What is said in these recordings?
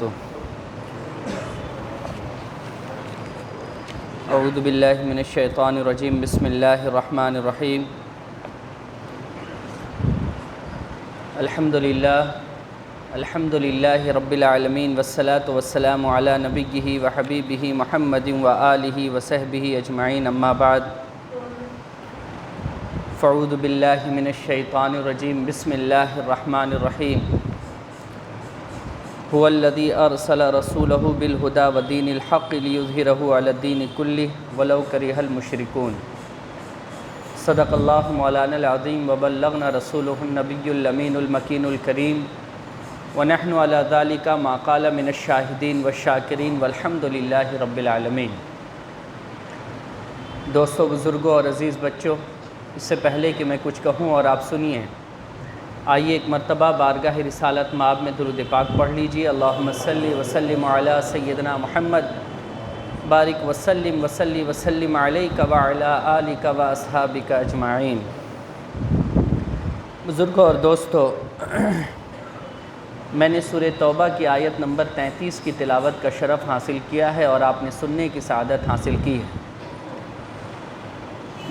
وبرکاتہ۔ اعوذ باللہ من الشیطان الرجیم، بسم اللہ الرحمن الرحیم۔ الحمد للہ رب العالمین، والصلاة والسلام علی نبیہ وحبیبہ محمد وآلہ وصحبہ اجمعین، اما بعد فاعوذ باللہ من الشیطان الرجیم، بسم اللہ الرحمن الرحیم۔ هو الذي أرسل رسوله بالهدى ودين الحق ليظهره على الدين كله ولو كره المشركون۔ صدق الله مولانا العظيم وبلغنا رسوله النبي الأمين المكين الكريم، ونحن على ذلك ما قال من الشاهدين والشاكرين والحمد لله رب العالمين۔ دوستو، بزرگوں اور عزیز بچوں، اس سے پہلے کہ میں کچھ کہوں اور آپ سنیے، آئیے ایک مرتبہ بارگاہ رسالت مآب میں درود پاک پڑھ لیجیے۔ اللہم صلی وسلم علی سیدنا محمد، بارک وسلم وصلی وسلم علیک وعلی آلک واصحابک اجمعین۔ بزرگوں اور دوستو، میں نے سورہ توبہ کی آیت نمبر 33 کی تلاوت کا شرف حاصل کیا ہے اور آپ نے سننے کی سعادت حاصل کی ہے،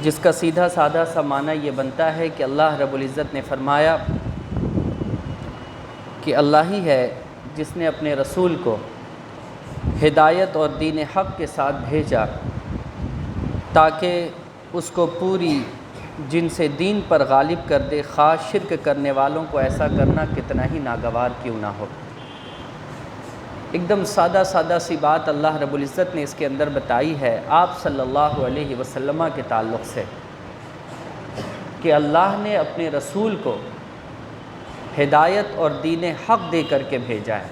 جس کا سیدھا سادہ سا معنی یہ بنتا ہے کہ اللہ رب العزت نے فرمایا کہ اللہ ہی ہے جس نے اپنے رسول کو ہدایت اور دین حق کے ساتھ بھیجا تاکہ اس کو پوری جن سے دین پر غالب کر دے، خاص شرک کرنے والوں کو ایسا کرنا کتنا ہی ناگوار کیوں نہ ہو۔ ایک دم سادہ سی بات اللہ رب العزت نے اس کے اندر بتائی ہے آپ صلی اللہ علیہ وسلم کے تعلق سے، کہ اللہ نے اپنے رسول کو ہدایت اور دین حق دے کر کے بھیجا ہے،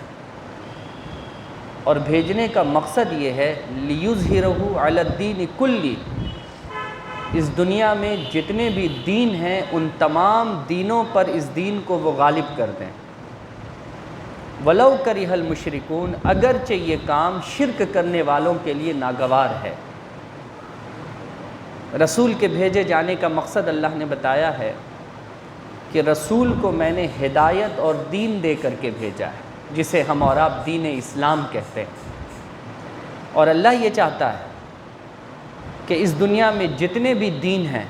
اور بھیجنے کا مقصد یہ ہے لِيُظْهِرَهُ عَلَى الدِّينِ كُلِّهِ، اس دنیا میں جتنے بھی دین ہیں ان تمام دینوں پر اس دین کو وہ غالب کر دیں۔ وَلَوْ كَرِهَ الْمُشْرِكُونَ، اگرچہ یہ کام شرک کرنے والوں کے لیے ناگوار ہے۔ رسول کے بھیجے جانے کا مقصد اللہ نے بتایا ہے کہ رسول کو میں نے ہدایت اور دین دے کر کے بھیجا ہے، جسے ہم اور آپ دین اسلام کہتے ہیں۔ اور اللہ یہ چاہتا ہے کہ اس دنیا میں جتنے بھی دین ہیں،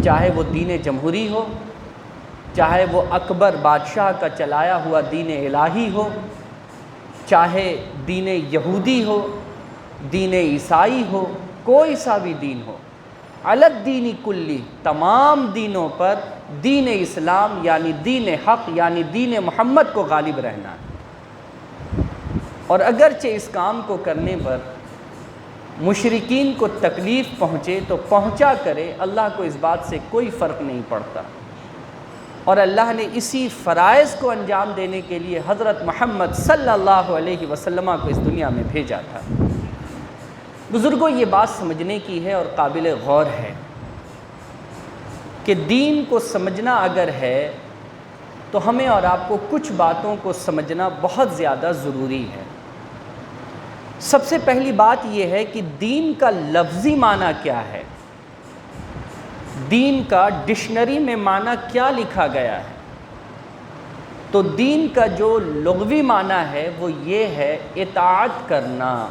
چاہے وہ دین جمہوری ہو، چاہے وہ اکبر بادشاہ کا چلایا ہوا دین الہی ہو، چاہے دین یہودی ہو، دین عیسائی ہو، کوئی سا بھی دین ہو، علی الدین کلی، تمام دینوں پر دین اسلام یعنی دین حق یعنی دین محمد کو غالب رہنا ہے۔ اور اگرچہ اس کام کو کرنے پر مشرکین کو تکلیف پہنچے تو پہنچا کرے، اللہ کو اس بات سے کوئی فرق نہیں پڑتا، اور اللہ نے اسی فرائض کو انجام دینے کے لیے حضرت محمد صلی اللہ علیہ وسلم کو اس دنیا میں بھیجا تھا۔ بزرگوں، یہ بات سمجھنے کی ہے اور قابل غور ہے کہ دین کو سمجھنا اگر ہے تو ہمیں اور آپ کو کچھ باتوں کو سمجھنا بہت زیادہ ضروری ہے۔ سب سے پہلی بات یہ ہے کہ دین کا لفظی معنی کیا ہے، دین کا ڈکشنری میں معنی کیا لکھا گیا ہے۔ تو دین کا جو لغوی معنی ہے وہ یہ ہے اطاعت کرنا،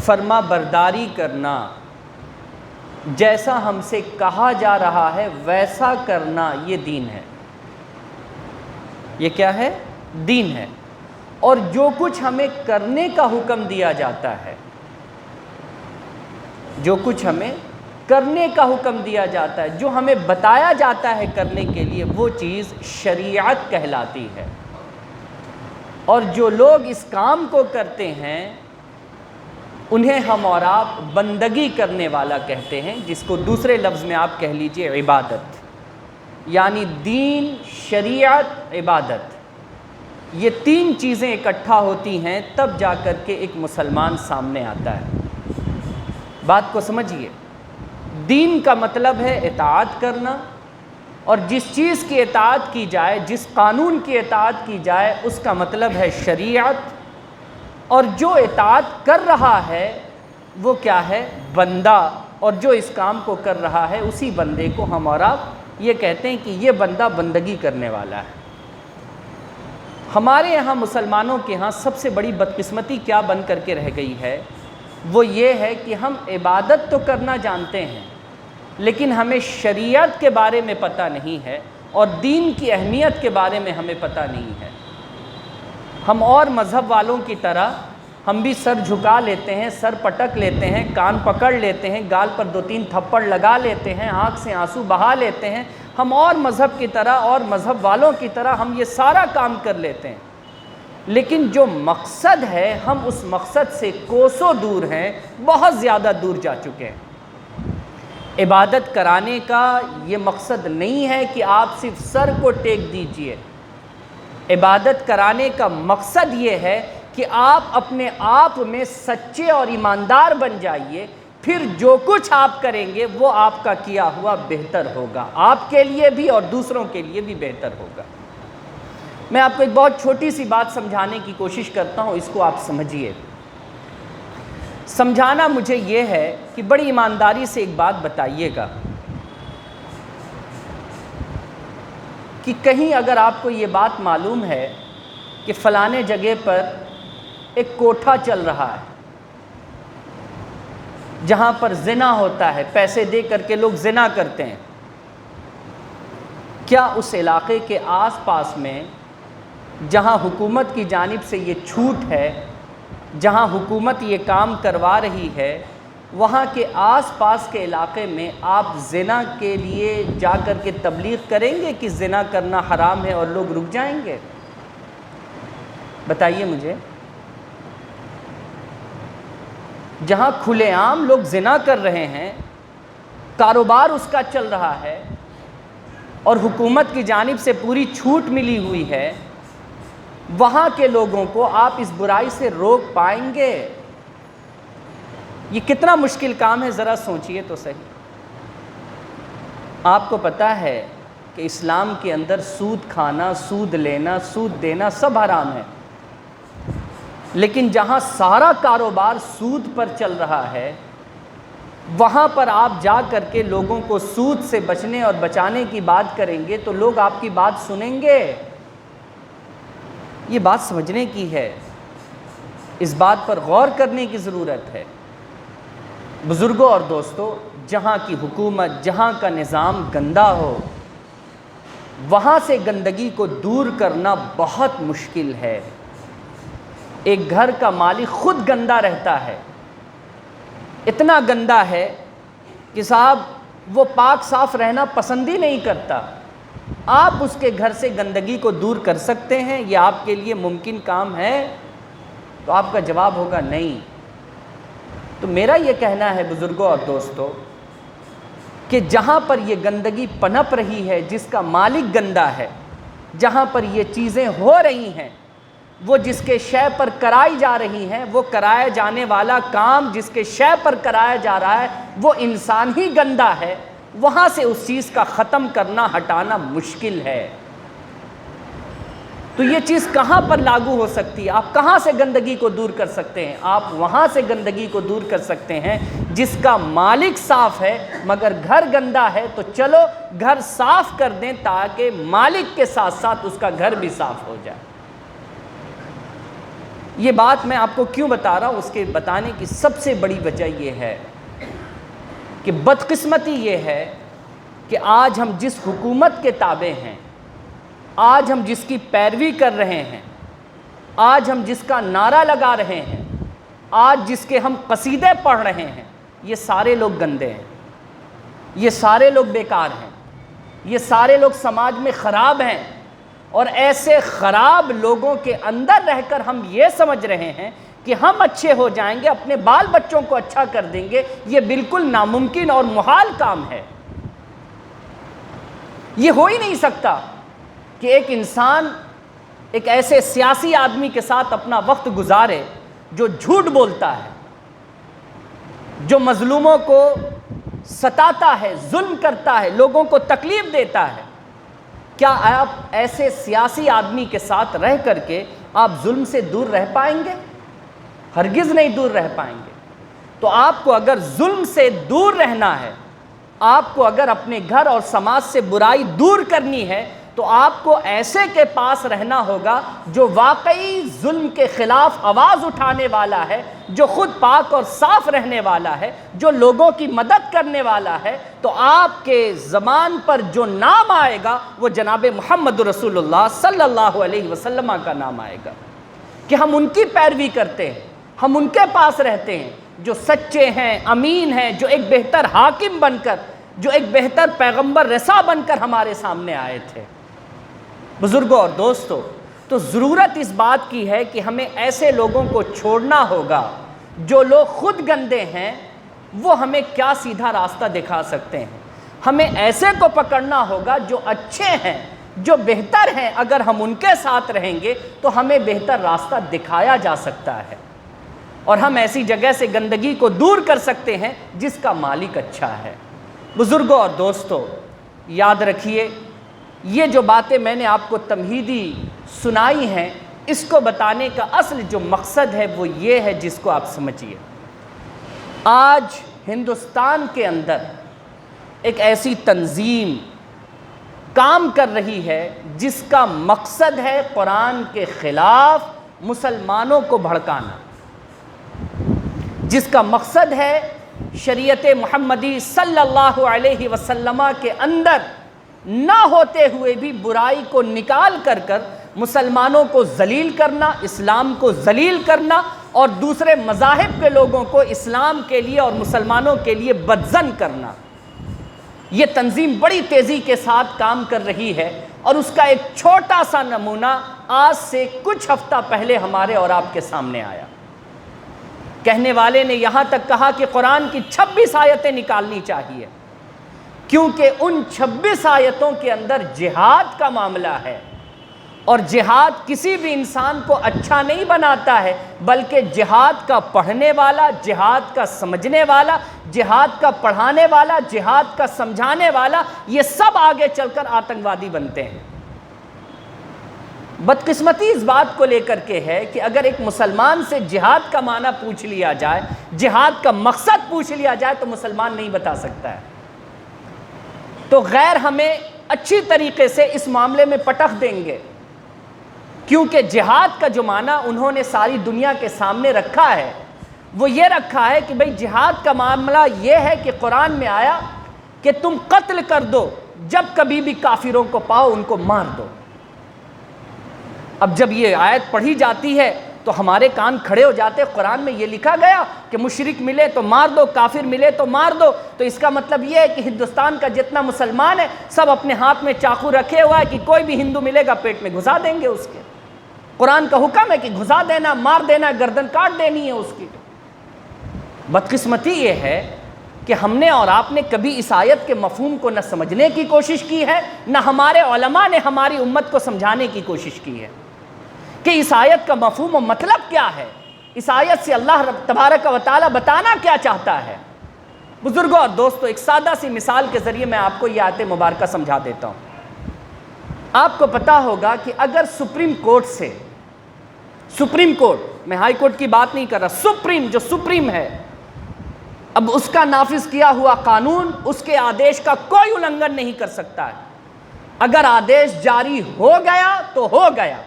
فرما برداری کرنا، جیسا ہم سے کہا جا رہا ہے ویسا کرنا، یہ دین ہے۔ یہ کیا ہے؟ دین ہے۔ اور جو کچھ ہمیں کرنے کا حکم دیا جاتا ہے، جو کچھ ہمیں کرنے کا حکم دیا جاتا ہے، جو ہمیں بتایا جاتا ہے کرنے کے لیے، وہ چیز شریعت کہلاتی ہے۔ اور جو لوگ اس کام کو کرتے ہیں انہیں ہم اور آپ بندگی کرنے والا کہتے ہیں، جس کو دوسرے لفظ میں آپ کہہ لیجئے عبادت، یعنی دین، شریعت، عبادت، یہ تین چیزیں اکٹھا ہوتی ہیں تب جا کر کے ایک مسلمان سامنے آتا ہے۔ بات کو سمجھیے، دین کا مطلب ہے اطاعت کرنا، اور جس چیز کی اطاعت کی جائے، جس قانون کی اطاعت کی جائے، اس کا مطلب ہے شریعت، اور جو اطاعت کر رہا ہے وہ کیا ہے؟ بندہ، اور جو اس کام کو کر رہا ہے اسی بندے کو ہم اور آپ یہ کہتے ہیں کہ یہ بندہ بندگی کرنے والا ہے۔ ہمارے یہاں مسلمانوں کے ہاں سب سے بڑی بدقسمتی کیا بن کر کے رہ گئی ہے، وہ یہ ہے کہ ہم عبادت تو کرنا جانتے ہیں لیکن ہمیں شریعت کے بارے میں پتہ نہیں ہے اور دین کی اہمیت کے بارے میں ہمیں پتہ نہیں ہے۔ ہم اور مذہب والوں کی طرح ہم بھی سر جھکا لیتے ہیں، سر پٹک لیتے ہیں، کان پکڑ لیتے ہیں، گال پر 2-3 تھپڑ لگا لیتے ہیں، آنکھ سے آنسو بہا لیتے ہیں۔ ہم اور مذہب کی طرح اور مذہب والوں کی طرح ہم یہ سارا کام کر لیتے ہیں، لیکن جو مقصد ہے ہم اس مقصد سے کوسوں دور ہیں، بہت زیادہ دور جا چکے ہیں۔ عبادت کرانے کا یہ مقصد نہیں ہے کہ آپ صرف سر کو ٹیک دیجئے، عبادت کرانے کا مقصد یہ ہے کہ آپ اپنے آپ میں سچے اور ایماندار بن جائیے، پھر جو کچھ آپ کریں گے وہ آپ کا کیا ہوا بہتر ہوگا، آپ کے لیے بھی اور دوسروں کے لیے بھی بہتر ہوگا۔ میں آپ کو ایک بہت چھوٹی سی بات سمجھانے کی کوشش کرتا ہوں، اس کو آپ سمجھیے۔ سمجھانا مجھے یہ ہے کہ بڑی ایمانداری سے ایک بات بتائیے گا کہ کہیں اگر آپ کو یہ بات معلوم ہے کہ فلانے جگہ پر ایک کوٹھا چل رہا ہے جہاں پر زنا ہوتا ہے، پیسے دے کر کے لوگ زنا کرتے ہیں، کیا اس علاقے کے آس پاس میں جہاں حکومت کی جانب سے یہ چھوٹ ہے، جہاں حکومت یہ کام کروا رہی ہے، وہاں کے آس پاس کے علاقے میں آپ زنا کے لیے جا کر کے تبلیغ کریں گے کہ زنا کرنا حرام ہے اور لوگ رک جائیں گے؟ بتائیے مجھے۔ جہاں کھلے عام لوگ زنا کر رہے ہیں، کاروبار اس کا چل رہا ہے اور حکومت کی جانب سے پوری چھوٹ ملی ہوئی ہے، وہاں کے لوگوں کو آپ اس برائی سے روک پائیں گے؟ یہ کتنا مشکل کام ہے، ذرا سوچئے تو صحیح۔ آپ کو پتہ ہے کہ اسلام کے اندر سود کھانا، سود لینا، سود دینا سب حرام ہے، لیکن جہاں سارا کاروبار سود پر چل رہا ہے وہاں پر آپ جا کر کے لوگوں کو سود سے بچنے اور بچانے کی بات کریں گے تو لوگ آپ کی بات سنیں گے؟ یہ بات سمجھنے کی ہے، اس بات پر غور کرنے کی ضرورت ہے۔ بزرگوں اور دوستو، جہاں کی حکومت، جہاں کا نظام گندا ہو، وہاں سے گندگی کو دور کرنا بہت مشکل ہے۔ ایک گھر کا مالک خود گندا رہتا ہے، اتنا گندا ہے کہ صاحب وہ پاک صاف رہنا پسند ہی نہیں کرتا، آپ اس کے گھر سے گندگی کو دور کر سکتے ہیں؟ یہ آپ کے لیے ممکن کام ہے؟ تو آپ کا جواب ہوگا نہیں۔ تو میرا یہ کہنا ہے بزرگوں اور دوستو کہ جہاں پر یہ گندگی پنپ رہی ہے، جس کا مالک گندا ہے، جہاں پر یہ چیزیں ہو رہی ہیں، وہ جس کے شے پر کرائی جا رہی ہیں، وہ کرایا جانے والا کام جس کے شے پر کرایا جا رہا ہے وہ انسان ہی گندا ہے، وہاں سے اس چیز کا ختم کرنا، ہٹانا مشکل ہے۔ تو یہ چیز کہاں پر لاگو ہو سکتی ہے؟ آپ کہاں سے گندگی کو دور کر سکتے ہیں؟ آپ وہاں سے گندگی کو دور کر سکتے ہیں جس کا مالک صاف ہے مگر گھر گندا ہے، تو چلو گھر صاف کر دیں تاکہ مالک کے ساتھ ساتھ اس کا گھر بھی صاف ہو جائے۔ یہ بات میں آپ کو کیوں بتا رہا ہوں؟ اس کے بتانے کی سب سے بڑی وجہ یہ ہے کہ بدقسمتی یہ ہے کہ آج ہم جس حکومت کے تابع ہیں، آج ہم جس کی پیروی کر رہے ہیں، آج ہم جس کا نعرہ لگا رہے ہیں، آج جس کے ہم قصیدے پڑھ رہے ہیں، یہ سارے لوگ گندے ہیں، یہ سارے لوگ بیکار ہیں، یہ سارے لوگ سماج میں خراب ہیں، اور ایسے خراب لوگوں کے اندر رہ کر ہم یہ سمجھ رہے ہیں کہ ہم اچھے ہو جائیں گے، اپنے بال بچوں کو اچھا کر دیں گے۔ یہ بالکل ناممکن اور محال کام ہے۔ یہ ہو ہی نہیں سکتا کہ ایک انسان ایک ایسے سیاسی آدمی کے ساتھ اپنا وقت گزارے جو جھوٹ بولتا ہے، جو مظلوموں کو ستاتا ہے، ظلم کرتا ہے، لوگوں کو تکلیف دیتا ہے۔ کیا آپ ایسے سیاسی آدمی کے ساتھ رہ کر کے آپ ظلم سے دور رہ پائیں گے؟ ہرگز نہیں دور رہ پائیں گے۔ تو آپ کو اگر ظلم سے دور رہنا ہے، آپ کو اگر اپنے گھر اور سماج سے برائی دور کرنی ہے، تو آپ کو ایسے کے پاس رہنا ہوگا جو واقعی ظلم کے خلاف آواز اٹھانے والا ہے، جو خود پاک اور صاف رہنے والا ہے، جو لوگوں کی مدد کرنے والا ہے۔ تو آپ کے زبان پر جو نام آئے گا وہ جناب محمد رسول اللہ صلی اللہ علیہ وسلم کا نام آئے گا، کہ ہم ان کی پیروی کرتے ہیں، ہم ان کے پاس رہتے ہیں، جو سچے ہیں، امین ہیں، جو ایک بہتر حاکم بن کر، جو ایک بہتر پیغمبر رسا بن کر ہمارے سامنے آئے تھے۔ بزرگوں اور دوستو، تو ضرورت اس بات کی ہے کہ ہمیں ایسے لوگوں کو چھوڑنا ہوگا جو لوگ خود گندے ہیں، وہ ہمیں کیا سیدھا راستہ دکھا سکتے ہیں۔ ہمیں ایسے کو پکڑنا ہوگا جو اچھے ہیں، جو بہتر ہیں۔ اگر ہم ان کے ساتھ رہیں گے تو ہمیں بہتر راستہ دکھایا جا سکتا ہے، اور ہم ایسی جگہ سے گندگی کو دور کر سکتے ہیں جس کا مالک اچھا ہے۔ بزرگوں اور دوستو، یاد رکھیے، یہ جو باتیں میں نے آپ کو تمہیدی سنائی ہیں، اس کو بتانے کا اصل جو مقصد ہے وہ یہ ہے، جس کو آپ سمجھیے۔ آج ہندوستان کے اندر ایک ایسی تنظیم کام کر رہی ہے جس کا مقصد ہے قرآن کے خلاف مسلمانوں کو بھڑکانا، جس کا مقصد ہے شریعت محمدی صلی اللہ علیہ وسلم کے اندر نہ ہوتے ہوئے بھی برائی کو نکال کر مسلمانوں کو ذلیل کرنا، اسلام کو ذلیل کرنا، اور دوسرے مذاہب کے لوگوں کو اسلام کے لیے اور مسلمانوں کے لیے بدظن کرنا۔ یہ تنظیم بڑی تیزی کے ساتھ کام کر رہی ہے، اور اس کا ایک چھوٹا سا نمونہ آج سے کچھ ہفتہ پہلے ہمارے اور آپ کے سامنے آیا۔ کہنے والے نے یہاں تک کہا کہ قرآن کی 26 آیتیں نکالنی چاہیے، کیونکہ ان 26 آیتوں کے اندر جہاد کا معاملہ ہے، اور جہاد کسی بھی انسان کو اچھا نہیں بناتا ہے، بلکہ جہاد کا پڑھنے والا، جہاد کا سمجھنے والا، جہاد کا پڑھانے والا، جہاد کا سمجھانے والا، یہ سب آگے چل کر آتنکوادی بنتے ہیں۔ بدقسمتی اس بات کو لے کر کے ہے کہ اگر ایک مسلمان سے جہاد کا معنی پوچھ لیا جائے، جہاد کا مقصد پوچھ لیا جائے، تو مسلمان نہیں بتا سکتا ہے۔ تو غیر ہمیں اچھی طریقے سے اس معاملے میں پٹخ دیں گے، کیونکہ جہاد کا جو معنی انہوں نے ساری دنیا کے سامنے رکھا ہے وہ یہ رکھا ہے کہ بھئی جہاد کا معاملہ یہ ہے کہ قرآن میں آیا کہ تم قتل کر دو، جب کبھی بھی کافروں کو پاؤ ان کو مار دو۔ اب جب یہ آیت پڑھی جاتی ہے تو ہمارے کان کھڑے ہو جاتے، قرآن میں یہ لکھا گیا کہ مشرک ملے تو مار دو، کافر ملے تو مار دو، تو اس کا مطلب یہ ہے کہ ہندوستان کا جتنا مسلمان ہے سب اپنے ہاتھ میں چاقو رکھے ہوا ہے کہ کوئی بھی ہندو ملے گا پیٹ میں گھسا دیں گے اس کے۔ قرآن کا حکم ہے کہ گھسا دینا، مار دینا، گردن کاٹ دینی ہے اس کی۔ بدقسمتی یہ ہے کہ ہم نے اور آپ نے کبھی اس آیت کے مفہوم کو نہ سمجھنے کی کوشش کی ہے، نہ ہمارے علماء نے ہماری امت کو سمجھانے کی کوشش کی ہے کہ اس آیت کا مفہوم و مطلب کیا ہے، اس آیت سے اللہ رب تبارک و تعالیٰ بتانا کیا چاہتا ہے۔ بزرگوں اور دوستو، ایک سادہ سی مثال کے ذریعے میں آپ کو یہ آیت مبارکہ سمجھا دیتا ہوں۔ آپ کو پتا ہوگا کہ اگر سپریم کورٹ سے، سپریم کورٹ، میں ہائی کورٹ کی بات نہیں کر رہا، سپریم جو سپریم ہے، اب اس کا نافذ کیا ہوا قانون، اس کے آدیش کا کوئی النگھن نہیں کر سکتا ہے۔ اگر آدیش جاری ہو گیا تو ہو گیا،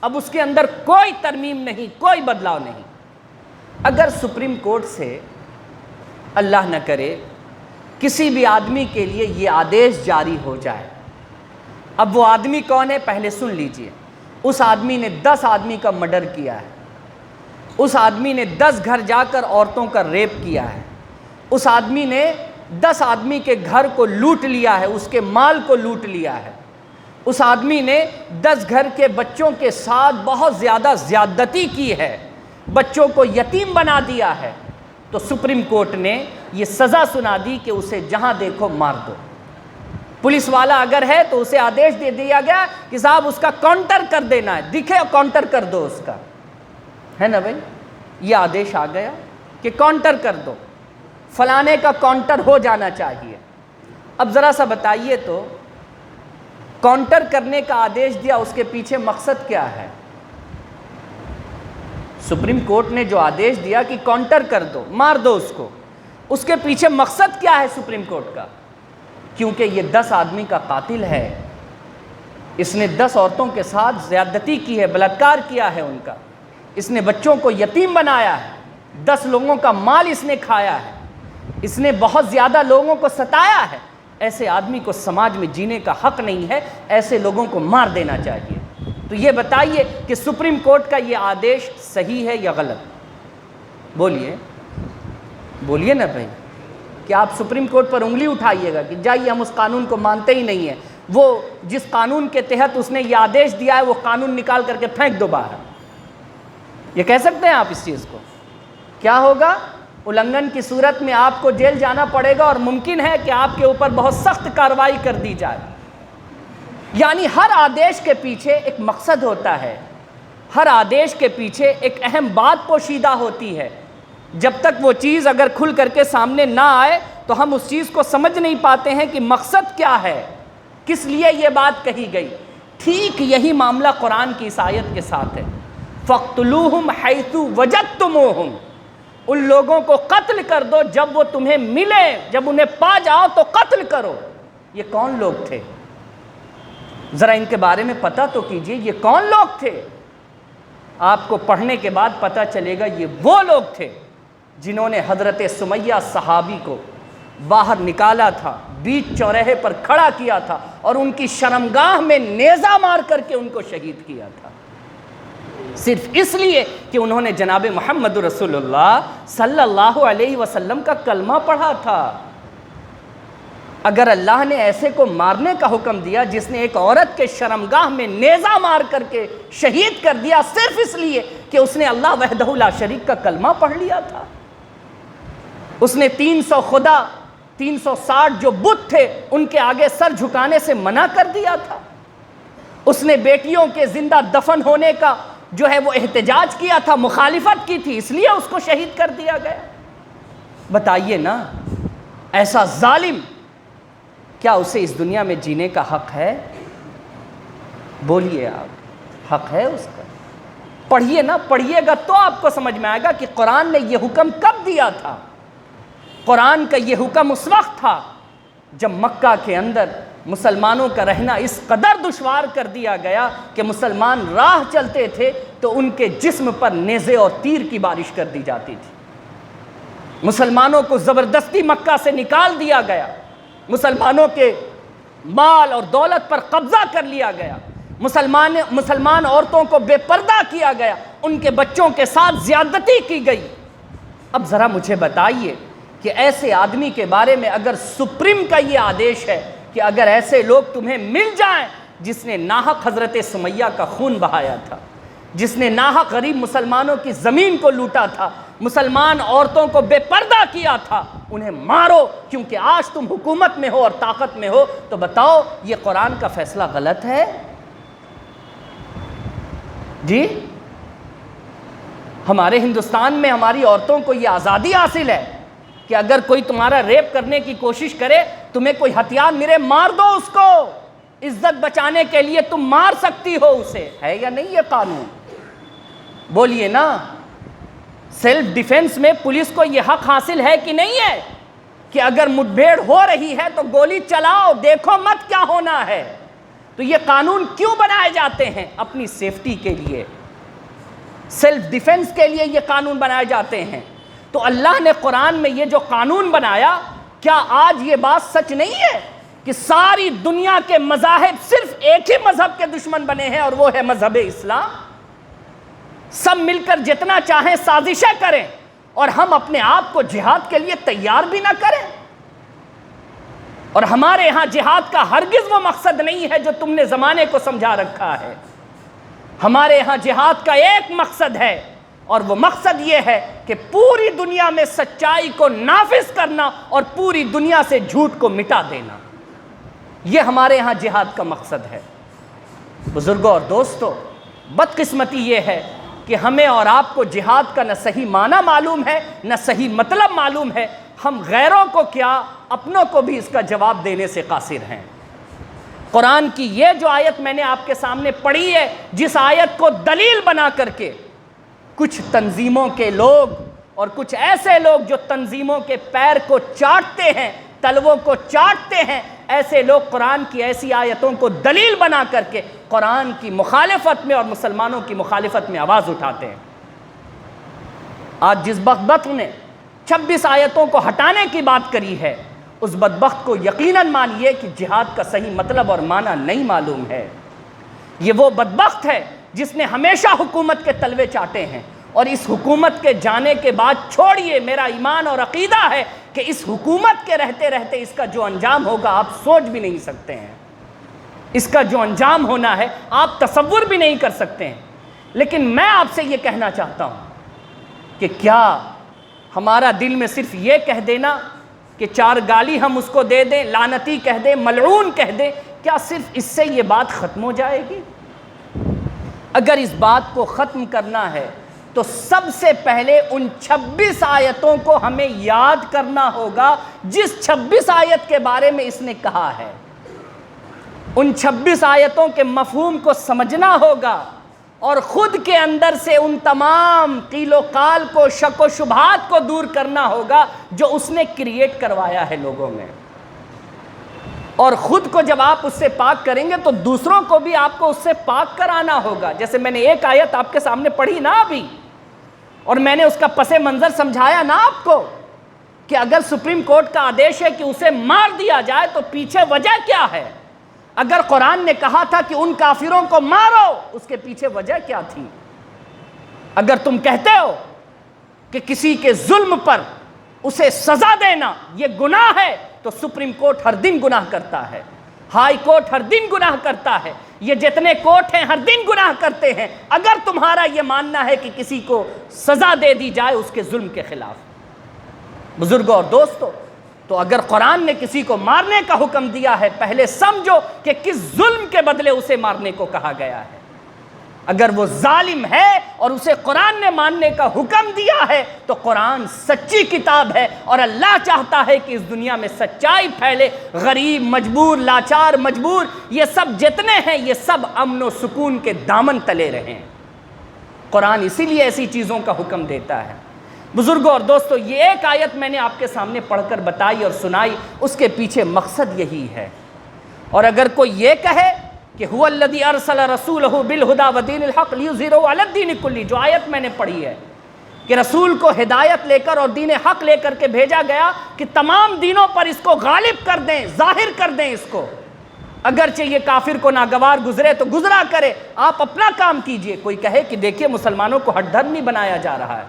اب اس کے اندر کوئی ترمیم نہیں، کوئی بدلاؤ نہیں۔ اگر سپریم کورٹ سے اللہ نہ کرے کسی بھی آدمی کے لیے یہ آدیش جاری ہو جائے، اب وہ آدمی کون ہے پہلے سن لیجئے۔ اس آدمی نے 10 آدمی کا مرڈر کیا ہے، اس آدمی نے 10 گھر جا کر عورتوں کا ریپ کیا ہے، اس آدمی نے 10 آدمی کے گھر کو لوٹ لیا ہے، اس کے مال کو لوٹ لیا ہے، اس آدمی نے 10 گھر کے بچوں کے ساتھ بہت زیادہ زیادتی کی ہے، بچوں کو یتیم بنا دیا ہے، تو سپریم کورٹ نے یہ سزا سنا دی کہ اسے جہاں دیکھو مار دو۔ پولیس والا اگر ہے تو اسے آدیش دے دیا گیا کہ صاحب اس کا کاؤنٹر کر دینا ہے، دکھے کاؤنٹر کر دو اس کا، ہے نا بھائی؟ یہ آدیش آ گیا کہ کاؤنٹر کر دو، فلانے کا کاؤنٹر ہو جانا چاہیے۔ اب ذرا سا بتائیے تو کاؤنٹر کرنے کا آدیش دیا، اس کے پیچھے مقصد کیا ہے؟ سپریم کورٹ نے جو آدیش دیا کہ کاؤنٹر کر دو، مار دو اس کو، اس کے پیچھے مقصد کیا ہے سپریم کورٹ کا؟ کیونکہ یہ 10 آدمی کا قاتل ہے، اس نے 10 عورتوں کے ساتھ زیادتی کی ہے، بلاత్కాر کیا ہے ان کا، اس نے بچوں کو یتیم بنایا ہے، 10 لوگوں کا مال اس نے کھایا ہے، اس نے بہت زیادہ لوگوں کو ستایا ہے۔ ایسے آدمی کو سماج میں جینے کا حق نہیں ہے، ایسے لوگوں کو مار دینا چاہیے۔ تو یہ بتائیے کہ سپریم کورٹ کا یہ آدیش صحیح ہے یا غلط؟ بولیے نا بھائی، کہ آپ سپریم کورٹ پر انگلی اٹھائیے گا کہ جائیے ہم اس قانون کو مانتے ہی نہیں ہیں، وہ جس قانون کے تحت اس نے یہ آدیش دیا ہے وہ قانون نکال کر کے پھینک دو باہر؟ یہ کہہ سکتے ہیں آپ اس چیز کو؟ کیا ہوگا؟ النگھن کی صورت میں آپ کو جیل جانا پڑے گا، اور ممکن ہے کہ آپ کے اوپر بہت سخت کارروائی کر دی جائے۔ یعنی ہر آدیش کے پیچھے ایک مقصد ہوتا ہے، ہر آدیش کے پیچھے ایک اہم بات پوشیدہ ہوتی ہے۔ جب تک وہ چیز اگر کھل کر کے سامنے نہ آئے تو ہم اس چیز کو سمجھ نہیں پاتے ہیں کہ مقصد کیا ہے، کس لیے یہ بات کہی گئی۔ ٹھیک یہی معاملہ قرآن کی اس آیت کے ساتھ ہے، فَاقْتُلُوهُمْ حَيْثُ وَجَدْتُمُوهُمْ، ان لوگوں کو قتل کر دو جب وہ تمہیں ملے، جب انہیں پا جاؤ تو قتل کرو۔ یہ کون لوگ تھے؟ ذرا ان کے بارے میں پتہ تو کیجئے، یہ کون لوگ تھے؟ آپ کو پڑھنے کے بعد پتہ چلے گا یہ وہ لوگ تھے جنہوں نے حضرت سمیہ صحابی کو باہر نکالا تھا، بیچ چوراہے پر کھڑا کیا تھا، اور ان کی شرمگاہ میں نیزہ مار کر کے ان کو شہید کیا تھا، صرف اس لیے کہ انہوں نے جناب محمد رسول اللہ صلی اللہ علیہ وسلم کا کلمہ پڑھا تھا۔ اگر اللہ نے ایسے کو مارنے کا حکم دیا جس نے ایک عورت کے شرمگاہ میں نیزہ مار کر کے شہید کر دیا صرف اس لیے کہ اس نے اللہ وحدہ لا شریک کا کلمہ پڑھ لیا تھا، اس نے 300 خدا 360 جو بت تھے ان کے آگے سر جھکانے سے منع کر دیا تھا، اس نے بیٹیوں کے زندہ دفن ہونے کا جو ہے وہ احتجاج کیا تھا، مخالفت کی تھی، اس لیے اس کو شہید کر دیا گیا۔ بتائیے نا، ایسا ظالم کیا اسے اس دنیا میں جینے کا حق ہے؟ بولیے آپ، حق ہے اس کا؟ پڑھیے نا، پڑھیے گا تو آپ کو سمجھ میں آئے گا کہ قرآن نے یہ حکم کب دیا تھا۔ قرآن کا یہ حکم اس وقت تھا جب مکہ کے اندر مسلمانوں کا رہنا اس قدر دشوار کر دیا گیا کہ مسلمان راہ چلتے تھے تو ان کے جسم پر نیزے اور تیر کی بارش کر دی جاتی تھی، مسلمانوں کو زبردستی مکہ سے نکال دیا گیا، مسلمانوں کے مال اور دولت پر قبضہ کر لیا گیا، مسلمان عورتوں کو بے پردہ کیا گیا، ان کے بچوں کے ساتھ زیادتی کی گئی۔ اب ذرا مجھے بتائیے کہ ایسے آدمی کے بارے میں اگر سپریم کا یہ آدیش ہے کہ اگر ایسے لوگ تمہیں مل جائیں جس نے ناحق حضرت سمیہ کا خون بہایا تھا، جس نے ناحق غریب مسلمانوں کی زمین کو لوٹا تھا، مسلمان عورتوں کو بے پردہ کیا تھا، انہیں مارو کیونکہ آج تم حکومت میں ہو اور طاقت میں ہو، تو بتاؤ یہ قرآن کا فیصلہ غلط ہے؟ جی، ہمارے ہندوستان میں ہماری عورتوں کو یہ آزادی حاصل ہے کہ اگر کوئی تمہارا ریپ کرنے کی کوشش کرے، تمہیں کوئی ہتھیار ملے، مار دو اس کو، عزت بچانے کے لیے تم مار سکتی ہو اسے، ہے یا نہیں یہ قانون؟ بولیے نا، سیلف ڈیفنس میں پولیس کو یہ حق حاصل ہے کہ نہیں ہے کہ اگر مٹبھیڑ ہو رہی ہے تو گولی چلاؤ، دیکھو مت کیا ہونا ہے؟ تو یہ قانون کیوں بنائے جاتے ہیں؟ اپنی سیفٹی کے لیے، سیلف ڈیفنس کے لیے یہ قانون بنائے جاتے ہیں۔ تو اللہ نے قرآن میں یہ جو قانون بنایا، کیا آج یہ بات سچ نہیں ہے کہ ساری دنیا کے مذاہب صرف ایک ہی مذہب کے دشمن بنے ہیں اور وہ ہے مذہب اسلام؟ سب مل کر جتنا چاہیں سازشیں کریں اور ہم اپنے آپ کو جہاد کے لیے تیار بھی نہ کریں، اور ہمارے ہاں جہاد کا ہرگز وہ مقصد نہیں ہے جو تم نے زمانے کو سمجھا رکھا ہے۔ ہمارے ہاں جہاد کا ایک مقصد ہے، اور وہ مقصد یہ ہے کہ پوری دنیا میں سچائی کو نافذ کرنا اور پوری دنیا سے جھوٹ کو مٹا دینا، یہ ہمارے ہاں جہاد کا مقصد ہے۔ بزرگوں اور دوستوں، بدقسمتی یہ ہے کہ ہمیں اور آپ کو جہاد کا نہ صحیح معنی معلوم ہے، نہ صحیح مطلب معلوم ہے، ہم غیروں کو کیا اپنوں کو بھی اس کا جواب دینے سے قاصر ہیں۔ قرآن کی یہ جو آیت میں نے آپ کے سامنے پڑھی ہے، جس آیت کو دلیل بنا کر کے کچھ تنظیموں کے لوگ اور کچھ ایسے لوگ جو تنظیموں کے پیر کو چاٹتے ہیں، تلووں کو چاٹتے ہیں، ایسے لوگ قرآن کی ایسی آیتوں کو دلیل بنا کر کے قرآن کی مخالفت میں اور مسلمانوں کی مخالفت میں آواز اٹھاتے ہیں۔ آج جس بدبخت نے 26 آیتوں کو ہٹانے کی بات کری ہے، اس بدبخت کو یقیناً مانیے کہ جہاد کا صحیح مطلب اور معنی نہیں معلوم ہے۔ یہ وہ بدبخت ہے جس نے ہمیشہ حکومت کے تلوے چاٹے ہیں، اور اس حکومت کے جانے کے بعد چھوڑیے، میرا ایمان اور عقیدہ ہے کہ اس حکومت کے رہتے رہتے اس کا جو انجام ہوگا آپ سوچ بھی نہیں سکتے ہیں۔ اس کا جو انجام ہونا ہے آپ تصور بھی نہیں کر سکتے ہیں۔ لیکن میں آپ سے یہ کہنا چاہتا ہوں کہ کیا ہمارا دل میں صرف یہ کہہ دینا کہ 4 گالی ہم اس کو دے دیں، لعنتی کہہ دیں، ملعون کہہ دیں، کیا صرف اس سے یہ بات ختم ہو جائے گی؟ اگر اس بات کو ختم کرنا ہے تو سب سے پہلے ان 26 آیتوں کو ہمیں یاد کرنا ہوگا جس 26 آیت کے بارے میں اس نے کہا ہے۔ ان 26 آیتوں کے مفہوم کو سمجھنا ہوگا اور خود کے اندر سے ان تمام قیل و قال کو، شک و شبہات کو دور کرنا ہوگا جو اس نے کریٹ کروایا ہے لوگوں میں۔ اور خود کو جب آپ اس سے پاک کریں گے تو دوسروں کو بھی آپ کو اس سے پاک کرانا ہوگا۔ جیسے میں نے ایک آیت آپ کے سامنے پڑھی نا ابھی، اور میں نے اس کا پس منظر سمجھایا نا آپ کو کہ اگر سپریم کورٹ کا آدیش ہے کہ اسے مار دیا جائے تو پیچھے وجہ کیا ہے؟ اگر قرآن نے کہا تھا کہ ان کافروں کو مارو، اس کے پیچھے وجہ کیا تھی؟ اگر تم کہتے ہو کہ کسی کے ظلم پر اسے سزا دینا یہ گناہ ہے تو سپریم کورٹ ہر دن گناہ کرتا ہے، ہائی کورٹ ہر دن گناہ کرتا ہے، یہ جتنے کورٹ ہیں ہر دن گناہ کرتے ہیں۔ اگر تمہارا یہ ماننا ہے کہ کسی کو سزا دے دی جائے اس کے ظلم کے خلاف، بزرگوں اور دوستو، تو اگر قرآن نے کسی کو مارنے کا حکم دیا ہے پہلے سمجھو کہ کس ظلم کے بدلے اسے مارنے کو کہا گیا ہے۔ اگر وہ ظالم ہے اور اسے قرآن نے ماننے کا حکم دیا ہے تو قرآن سچی کتاب ہے، اور اللہ چاہتا ہے کہ اس دنیا میں سچائی پھیلے، غریب، مجبور، لاچار، مجبور، یہ سب جتنے ہیں یہ سب امن و سکون کے دامن تلے رہیں۔ قرآن اسی لیے ایسی چیزوں کا حکم دیتا ہے۔ بزرگوں اور دوستو، یہ ایک آیت میں نے آپ کے سامنے پڑھ کر بتائی اور سنائی، اس کے پیچھے مقصد یہی ہے۔ اور اگر کوئی یہ کہے کہ هو الذی ارسل رسولہ بالہدی ودین الحق لیظہرہ علی الدین کلہ، جو آیت میں نے پڑھی ہے کہ رسول کو ہدایت لے کر اور دین حق لے کر کے بھیجا گیا کہ تمام دینوں پر اس کو غالب کر دیں، ظاہر کر دیں اس کو، اگرچہ یہ کافر کو ناگوار گزرے تو گزرا کرے، آپ اپنا کام کیجئے۔ کوئی کہے کہ دیکھیے مسلمانوں کو ہٹ دھرمی بنایا جا رہا ہے،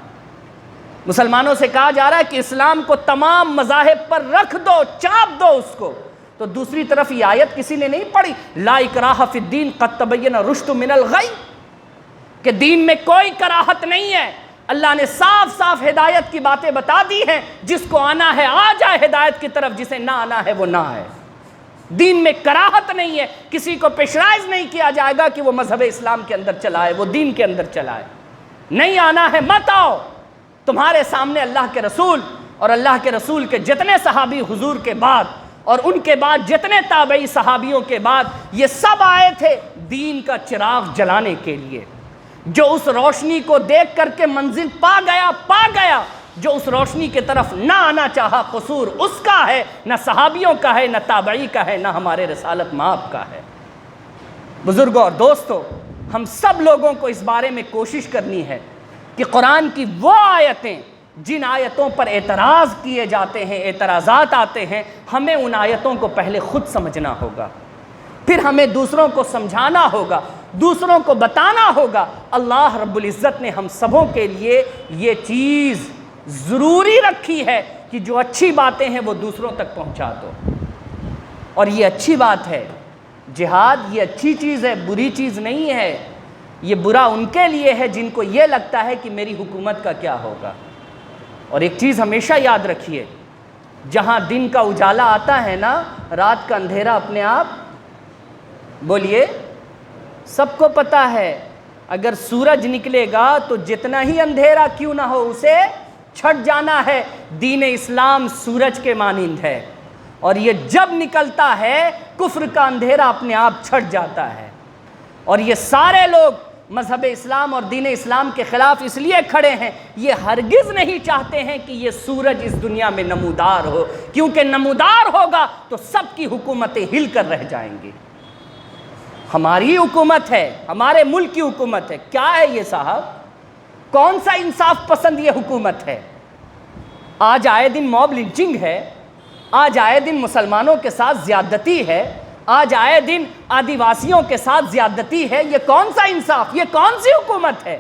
مسلمانوں سے کہا جا رہا ہے کہ اسلام کو تمام مذاہب پر رکھ دو، چاپ دو اس کو، تو دوسری طرف یہ آیت کسی نے نہیں پڑھی، لا اکراہ فی الدین قد تبین الرشد من الغی، کہ دین میں کوئی کراہت نہیں ہے۔ اللہ نے صاف صاف ہدایت کی باتیں بتا دی ہیں، جس کو آنا ہے آ جائے ہدایت کی طرف، جسے نہ آنا ہے وہ نہ آئے۔ دین میں کراہت نہیں ہے، کسی کو پریشرائز نہیں کیا جائے گا کہ وہ مذہب اسلام کے اندر چلائے، وہ دین کے اندر چلائے۔ نہیں آنا ہے مت آؤ، تمہارے سامنے اللہ کے رسول اور اللہ کے رسول کے جتنے صحابی حضور کے بعد اور ان کے بعد جتنے تابعی صحابیوں کے بعد یہ سب آئے تھے دین کا چراغ جلانے کے لیے۔ جو اس روشنی کو دیکھ کر کے منزل پا گیا، جو اس روشنی کی طرف نہ آنا چاہا، قصور اس کا ہے، نہ صحابیوں کا ہے، نہ تابعی کا ہے، نہ ہمارے رسالت مآب کا ہے۔ بزرگوں اور دوستو، ہم سب لوگوں کو اس بارے میں کوشش کرنی ہے کہ قرآن کی وہ آیتیں جن آیتوں پر اعتراض کیے جاتے ہیں، اعتراضات آتے ہیں، ہمیں ان آیتوں کو پہلے خود سمجھنا ہوگا، پھر ہمیں دوسروں کو سمجھانا ہوگا، دوسروں کو بتانا ہوگا۔ اللہ رب العزت نے ہم سبوں کے لیے یہ چیز ضروری رکھی ہے کہ جو اچھی باتیں ہیں وہ دوسروں تک پہنچا دو، اور یہ اچھی بات ہے۔ جہاد یہ اچھی چیز ہے، بری چیز نہیں ہے۔ یہ برا ان کے لیے ہے جن کو یہ لگتا ہے کہ میری حکومت کا کیا ہوگا۔ اور ایک چیز ہمیشہ یاد رکھیے، جہاں دن کا اجالا آتا ہے نا، رات کا اندھیرا اپنے آپ، بولیے، سب کو پتہ ہے اگر سورج نکلے گا تو جتنا ہی اندھیرا کیوں نہ ہو اسے چھٹ جانا ہے۔ دین اسلام سورج کے مانند ہے، اور یہ جب نکلتا ہے کفر کا اندھیرا اپنے آپ چھٹ جاتا ہے، اور یہ سارے لوگ مذہب اسلام اور دین اسلام کے خلاف اس لیے کھڑے ہیں، یہ ہرگز نہیں چاہتے ہیں کہ یہ سورج اس دنیا میں نمودار ہو، کیونکہ نمودار ہوگا تو سب کی حکومتیں ہل کر رہ جائیں گی۔ ہماری حکومت ہے، ہمارے ملک کی حکومت ہے، کیا ہے یہ صاحب؟ کون سا انصاف پسند یہ حکومت ہے؟ آج آئے دن موب لنچنگ ہے، آج آئے دن مسلمانوں کے ساتھ زیادتی ہے، آج آئے دن آدیواسیوں کے ساتھ زیادتی ہے، یہ کون سا انصاف؟ یہ کون سی حکومت ہے؟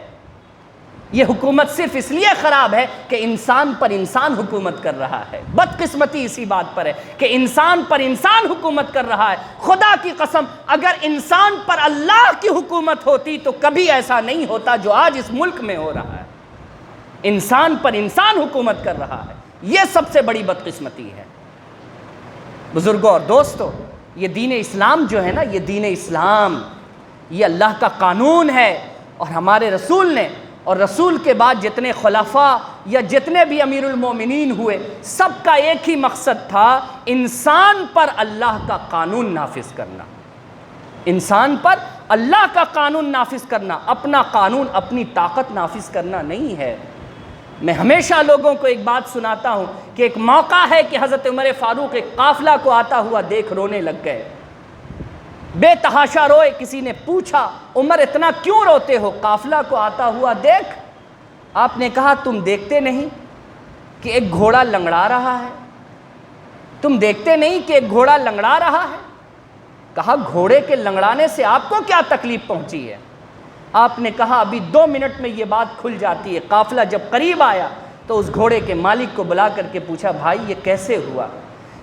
یہ حکومت صرف اس لیے خراب ہے کہ انسان پر انسان حکومت کر رہا ہے۔ بدقسمتی اسی بات پر ہے کہ انسان پر انسان حکومت کر رہا ہے۔ خدا کی قسم اگر انسان پر اللہ کی حکومت ہوتی تو کبھی ایسا نہیں ہوتا جو آج اس ملک میں ہو رہا ہے۔ انسان پر انسان حکومت کر رہا ہے، یہ سب سے بڑی بدقسمتی ہے۔ بزرگوں اور دوستو، یہ دین اسلام جو ہے نا، یہ دین اسلام یہ اللہ کا قانون ہے، اور ہمارے رسول نے اور رسول کے بعد جتنے خلفاء یا جتنے بھی امیر المومنین ہوئے، سب کا ایک ہی مقصد تھا، انسان پر اللہ کا قانون نافذ کرنا، انسان پر اللہ کا قانون نافذ کرنا، اپنا قانون اپنی طاقت نافذ کرنا نہیں ہے۔ میں ہمیشہ لوگوں کو ایک بات سناتا ہوں کہ ایک موقع ہے کہ حضرت عمر فاروق ایک قافلہ کو آتا ہوا دیکھ رونے لگ گئے، بے تحاشا روئے۔ کسی نے پوچھا عمر اتنا کیوں روتے ہو قافلہ کو آتا ہوا دیکھ؟ آپ نے کہا تم دیکھتے نہیں کہ ایک گھوڑا لنگڑا رہا ہے؟ تم دیکھتے نہیں کہ ایک گھوڑا لنگڑا رہا ہے؟ کہا گھوڑے کے لنگڑانے سے آپ کو کیا تکلیف پہنچی ہے؟ آپ نے کہا ابھی 2 منٹ میں یہ بات کھل جاتی ہے۔ قافلہ جب قریب آیا تو اس گھوڑے کے مالک کو بلا کر کے پوچھا بھائی یہ کیسے ہوا؟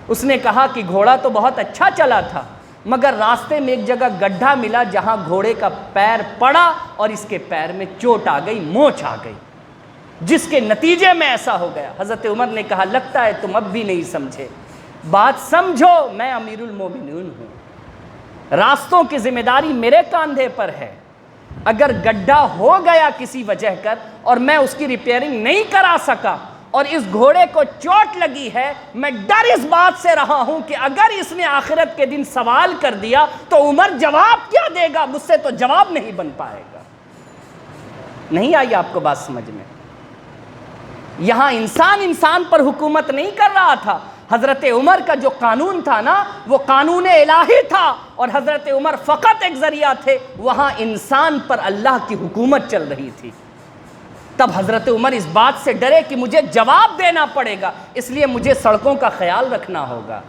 اس نے کہا کہ گھوڑا تو بہت اچھا چلا تھا، مگر راستے میں ایک جگہ گڈھا ملا جہاں گھوڑے کا پیر پڑا اور اس کے پیر میں چوٹ آ گئی، موچ آ گئی، جس کے نتیجے میں ایسا ہو گیا۔ حضرت عمر نے کہا لگتا ہے تم اب بھی نہیں سمجھے، بات سمجھو، میں امیر المومنین ہوں، راستوں کی ذمہ داری میرے کاندھے پر ہے۔ اگر گڈھا ہو گیا کسی وجہ کر اور میں اس کی ریپیئرنگ نہیں کرا سکا اور اس گھوڑے کو چوٹ لگی ہے، میں ڈر اس بات سے رہا ہوں کہ اگر اس نے آخرت کے دن سوال کر دیا تو عمر جواب کیا دے گا؟ مجھ سے تو جواب نہیں بن پائے گا۔ نہیں آئی آپ کو بات سمجھ میں؟ یہاں انسان انسان پر حکومت نہیں کر رہا تھا، حضرت عمر کا جو قانون تھا نا وہ قانون الہی تھا، اور حضرت عمر فقط ایک ذریعہ تھے، وہاں انسان پر اللہ کی حکومت چل رہی تھی۔ تب حضرت عمر اس بات سے ڈرے کہ مجھے جواب دینا پڑے گا، اس لیے مجھے سڑکوں کا خیال رکھنا ہوگا۔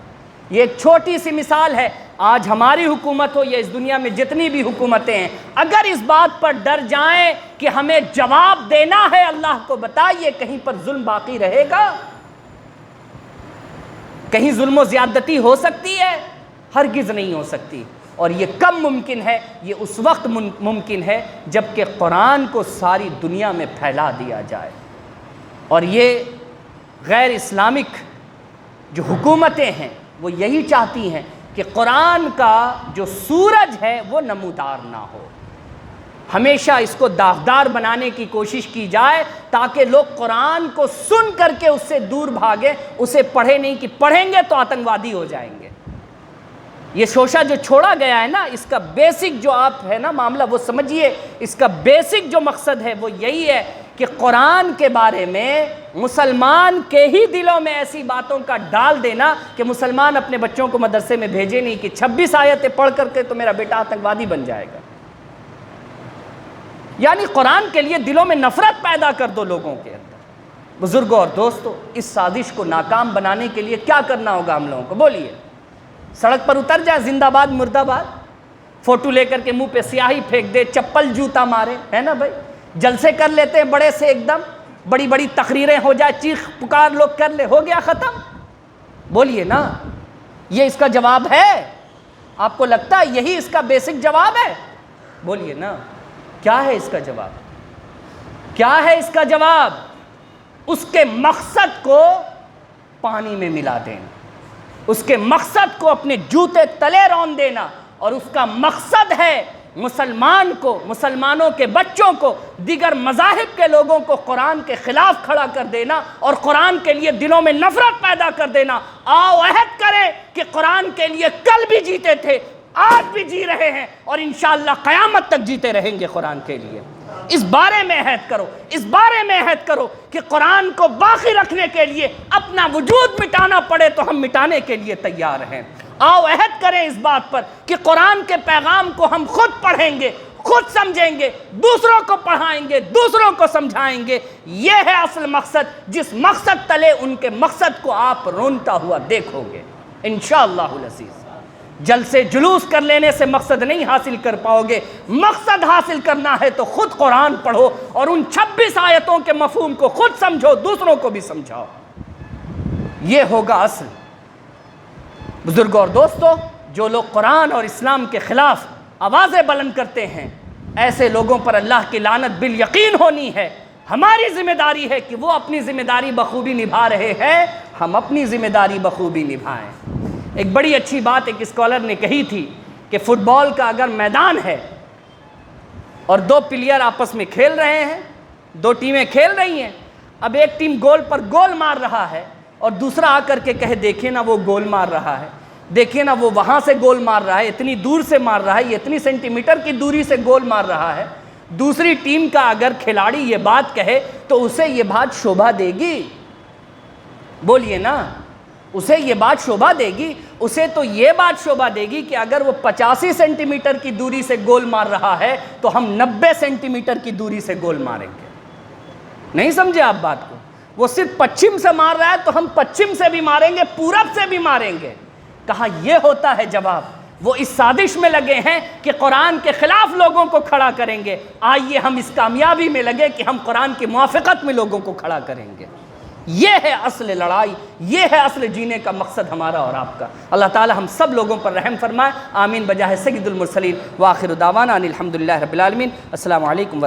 یہ ایک چھوٹی سی مثال ہے، آج ہماری حکومت ہو یا اس دنیا میں جتنی بھی حکومتیں ہیں، اگر اس بات پر ڈر جائیں کہ ہمیں جواب دینا ہے اللہ کو، بتائیے کہیں پر ظلم باقی رہے گا؟ کہیں ظلم و زیادتی ہو سکتی ہے؟ ہرگز نہیں ہو سکتی، اور یہ کب ممکن ہے؟ یہ اس وقت ممکن ہے جب کہ قرآن کو ساری دنیا میں پھیلا دیا جائے، اور یہ غیر اسلامک جو حکومتیں ہیں وہ یہی چاہتی ہیں کہ قرآن کا جو سورج ہے وہ نمودار نہ ہو، ہمیشہ اس کو داغدار بنانے کی کوشش کی جائے تاکہ لوگ قرآن کو سن کر کے اس سے دور بھاگیں، اسے پڑھے نہیں کہ پڑھیں گے تو آتنکوادی ہو جائیں گے۔ یہ شوشہ جو چھوڑا گیا ہے نا، اس کا بیسک جو آپ ہے نا معاملہ وہ سمجھیے، اس کا بیسک جو مقصد ہے وہ یہی ہے کہ قرآن کے بارے میں مسلمان کے ہی دلوں میں ایسی باتوں کا ڈال دینا کہ مسلمان اپنے بچوں کو مدرسے میں بھیجے نہیں کہ 26 آیتیں پڑھ کر کے تو میرا بیٹا آتنکوادی بن جائے گا۔ یعنی قرآن کے لیے دلوں میں نفرت پیدا کر دو لوگوں کے اندر۔ بزرگوں اور دوستو، اس سازش کو ناکام بنانے کے لیے کیا کرنا ہوگا ہم لوگوں کو؟ بولیے۔ سڑک پر اتر جائے زندہ باد مردہ باد، فوٹو لے کر کے منہ پہ سیاہی پھینک دے، چپل جوتا مارے، ہے نا بھائی؟ جلسے کر لیتے ہیں بڑے سے، ایک دم بڑی بڑی تقریریں ہو جائے، چیخ پکار لوگ کر لے، ہو گیا ختم؟ بولیے نا، یہ اس کا جواب ہے؟ آپ کو لگتا ہے یہی اس کا بیسک جواب ہے؟ بولیے نا، کیا ہے اس کا جواب؟ کیا ہے اس کا جواب؟ اس کے مقصد کو پانی میں ملا دینا، اس کے مقصد کو اپنے جوتے تلے رون دینا، اور اس کا مقصد ہے مسلمان کو، مسلمانوں کے بچوں کو، دیگر مذاہب کے لوگوں کو قرآن کے خلاف کھڑا کر دینا اور قرآن کے لیے دلوں میں نفرت پیدا کر دینا۔ آؤ عہد کریں کہ قرآن کے لیے کل بھی جیتے تھے، آج بھی جی رہے ہیں اور انشاءاللہ قیامت تک جیتے رہیں گے قرآن کے لیے۔ اس بارے میں عہد کرو، اس بارے میں عہد کرو کہ قرآن کو باقی رکھنے کے لیے اپنا وجود مٹانا پڑے تو ہم مٹانے کے لیے تیار ہیں۔ آؤ عہد کریں اس بات پر کہ قرآن کے پیغام کو ہم خود پڑھیں گے، خود سمجھیں گے، دوسروں کو پڑھائیں گے، دوسروں کو سمجھائیں گے۔ یہ ہے اصل مقصد، جس مقصد تلے ان کے مقصد کو آپ رونتا ہوا دیکھو گے انشاءاللہ العزیز۔ جلسے جلوس کر لینے سے مقصد نہیں حاصل کر پاؤ گے، مقصد حاصل کرنا ہے تو خود قرآن پڑھو اور ان 26 آیتوں کے مفہوم کو خود سمجھو، دوسروں کو بھی سمجھاؤ، یہ ہوگا اصل۔ بزرگوں اور دوستو، جو لوگ قرآن اور اسلام کے خلاف آوازیں بلند کرتے ہیں، ایسے لوگوں پر اللہ کی لعنت بالیقین ہونی ہے۔ ہماری ذمہ داری ہے کہ وہ اپنی ذمہ داری بخوبی نبھا رہے ہیں، ہم اپنی ذمہ داری بخوبی نبھائیں۔ ایک بڑی اچھی بات ایک اسکالر نے کہی تھی کہ فٹ بال کا اگر میدان ہے اور دو پلیئر آپس میں کھیل رہے ہیں، دو ٹیمیں کھیل رہی ہیں، اب ایک ٹیم گول پر گول مار رہا ہے اور دوسرا آ کر کے کہے دیکھیں نا وہ گول مار رہا ہے، دیکھیں نا وہ وہاں سے گول مار رہا ہے، اتنی دور سے مار رہا ہے، یہ اتنی سینٹی میٹر کی دوری سے گول مار رہا ہے، دوسری ٹیم کا اگر کھلاڑی یہ بات کہے تو اسے یہ بات شوبھا دے گی؟ بولیے نا، اسے یہ بات شوبھا دے گی؟ اسے تو یہ بات شوبھا دے گی کہ اگر وہ 85 سینٹی میٹر کی دوری سے گول مار رہا ہے تو ہم 90 سینٹی میٹر کی دوری سے گول ماریں گے۔ نہیں سمجھے آپ بات کو؟ وہ صرف پچھم سے مار رہا ہے تو ہم پچھم سے بھی ماریں گے، پورب سے بھی ماریں گے۔ کہا یہ ہوتا ہے جواب۔ وہ اس سازش میں لگے ہیں کہ قرآن کے خلاف لوگوں کو کھڑا کریں گے، آئیے ہم اس کامیابی میں لگے کہ ہم قرآن کی موافقت میں لوگوں کو کھڑا کریں گے۔ یہ ہے اصل لڑائی، یہ ہے اصل جینے کا مقصد ہمارا اور آپ کا۔ اللہ تعالی ہم سب لوگوں پر رحم فرمائے، آمین بجاہ سید المرسلین، وآخر دعوانا ان الحمدللہ رب العالمین۔ السلام علیکم